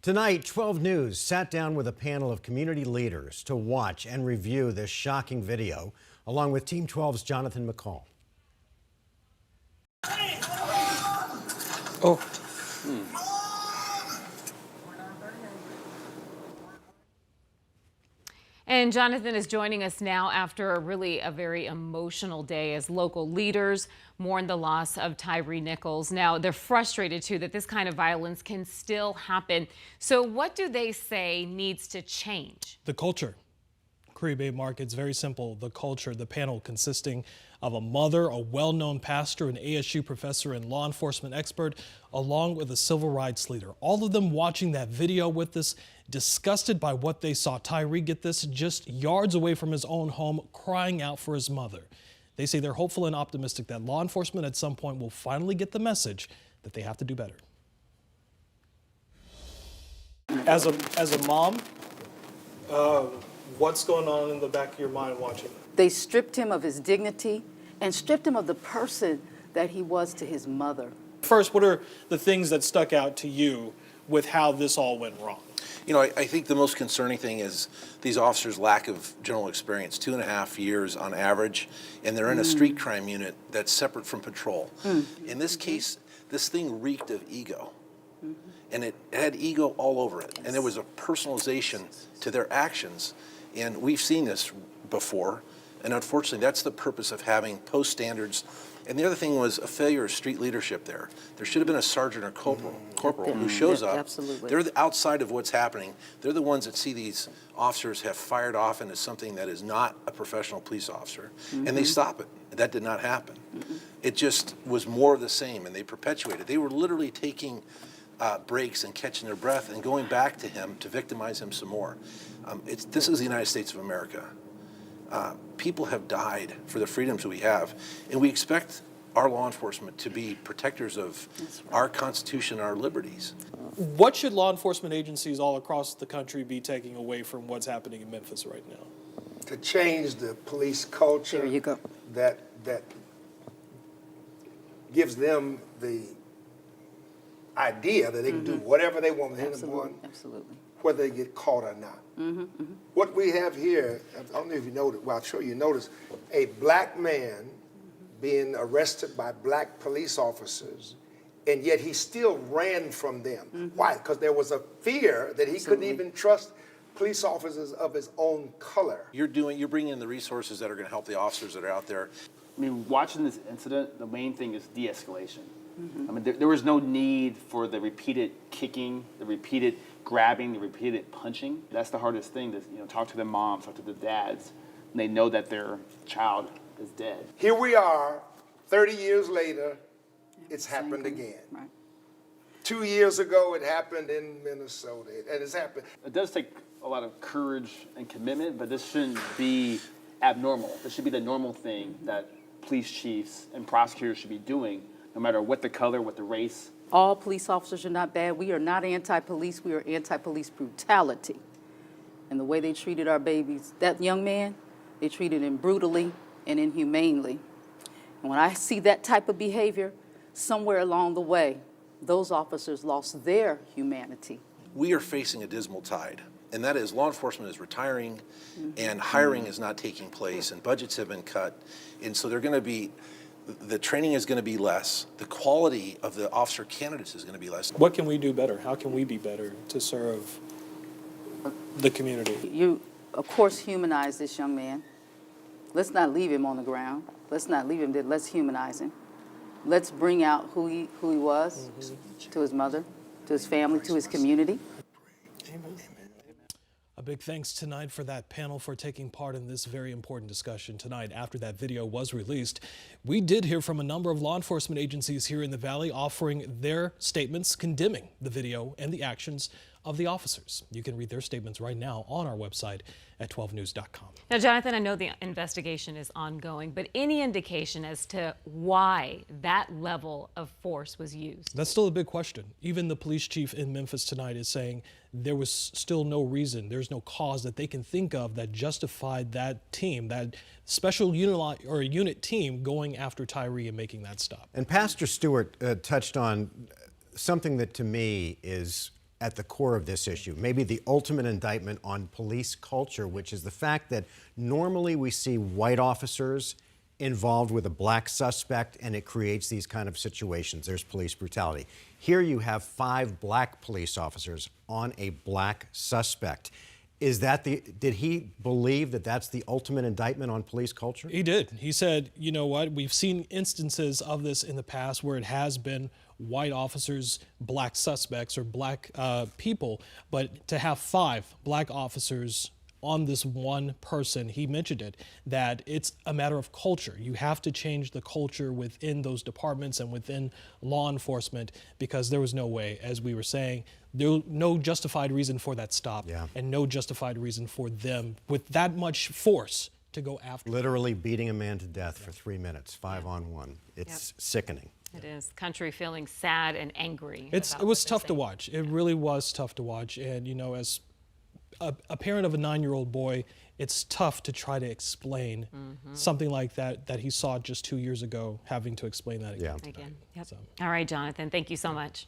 Tonight, 12 News sat down with a panel of community leaders to watch and review this shocking video, along with Team 12's Jonathan McCall. Oh. And Jonathan is joining us now after a very emotional day as local leaders mourn the loss of Tyre Nichols. Now, they're frustrated, too, that this kind of violence can still happen. So what do they say needs to change? The culture. Caribe Mark, it's very simple. The culture, the panel consisting of a mother, a well-known pastor, an ASU professor and law enforcement expert, along with a civil rights leader. All of them watching that video with us, disgusted by what they saw. Tyre, get this, just yards away from his own home, crying out for his mother. They say they're hopeful and optimistic that law enforcement at some point will finally get the message that they have to do better. As a mom, what's going on in the back of your mind watching? They stripped him of his dignity and stripped him of the person that he was to his mother. First, what are the things that stuck out to you with how this all went wrong? You know, I think the most concerning thing is these officers' lack of general experience, 2.5 years on average, and they're in a street crime unit that's separate from patrol. In this case, this thing reeked of ego. And it had ego all over it. And there was a personalization to their actions. And we've seen this before. And unfortunately, that's the purpose of having post standards. And the other thing was a failure of street leadership there. There should have been a sergeant or corporal who shows up. Absolutely. They're outside of what's happening. They're the ones that see these officers have fired off into something that is not a professional police officer. And they stop it. That did not happen. It just was more of the same, and they perpetuated. They were literally taking breaks and catching their breath and going back to him to victimize him some more. This is the United States of America. People have died for the freedoms we have, and we expect our law enforcement to be protectors of our Constitution and our liberties. What should law enforcement agencies all across the country be taking away from what's happening in Memphis right now? To change the police culture. There you go. That gives them the idea that they can do whatever they want with anyone, whether they get caught or not. What we have here, I don't know if you noticed, well, I'm sure you noticed, a black man being arrested by black police officers, and yet he still ran from them. Why? Because there was a fear that he couldn't even trust police officers of his own color. You're bringing in the resources that are going to help the officers that are out there. I mean, watching this incident, the main thing is de-escalation. I mean, there was no need for the repeated kicking, the repeated grabbing, the repeated punching. That's the hardest thing, to talk to their moms, talk to the dads, and they know that their child is dead. Here we are, 30 years later, it's happened again. Right. 2 years ago, it happened in Minnesota, and it's happened. It does take a lot of courage and commitment, but this shouldn't be abnormal. This should be the normal thing that police chiefs and prosecutors should be doing, no matter what the color, what the race. All police officers are not bad. We are not anti-police. We are anti-police brutality. And the way they treated our babies, that young man, they treated him brutally and inhumanely. And when I see that type of behavior, somewhere along the way, those officers lost their humanity. We are facing a dismal tide, and that is law enforcement is retiring, and hiring is not taking place, and budgets have been cut, and so the training is going to be less. The quality of the officer candidates is going to be less. What can we do better? How can we be better to serve the community? You, of course, humanize this young man. Let's not leave him on the ground. Let's not leave him there. Let's humanize him. Let's bring out who he was to his mother, to his family, to his community. A big thanks tonight for that panel for taking part in this very important discussion tonight. After that video was released, we did hear from a number of law enforcement agencies here in the Valley offering their statements condemning the video and the actions of the officers. You can read their statements right now on our website at 12news.com. Now, Jonathan, I know the investigation is ongoing, but any indication as to why that level of force was used? That's still a big question. Even the police chief in Memphis tonight is saying there was still no reason, there's no cause that they can think of that justified that team, that special unit team going after Tyre and making that stop. And Pastor Stewart touched on something that to me is at the core of this issue, maybe the ultimate indictment on police culture, which is the fact that normally we see white officers involved with a black suspect and it creates these kind of situations. There's police brutality. Here you have 5 black police officers on a black suspect. Did he believe that that's the ultimate indictment on police culture? He did. He said, you know what, we've seen instances of this in the past where it has been white officers, black suspects, or black people, but to have 5 black officers on this one person, he mentioned it, that it's a matter of culture. You have to change the culture within those departments and within law enforcement, because there was no way, as we were saying, there was no justified reason for that stop, and no justified reason for them with that much force to go after. Literally beating a man to death for 3 minutes, 5-on-1. It's sickening. It is. Country feeling sad and angry. It was tough to watch. It really was tough to watch. And, you know, as a parent of a 9-year-old boy, it's tough to try to explain something like that he saw just 2 years ago, having to explain that again. Yep. All right, Jonathan, thank you so much.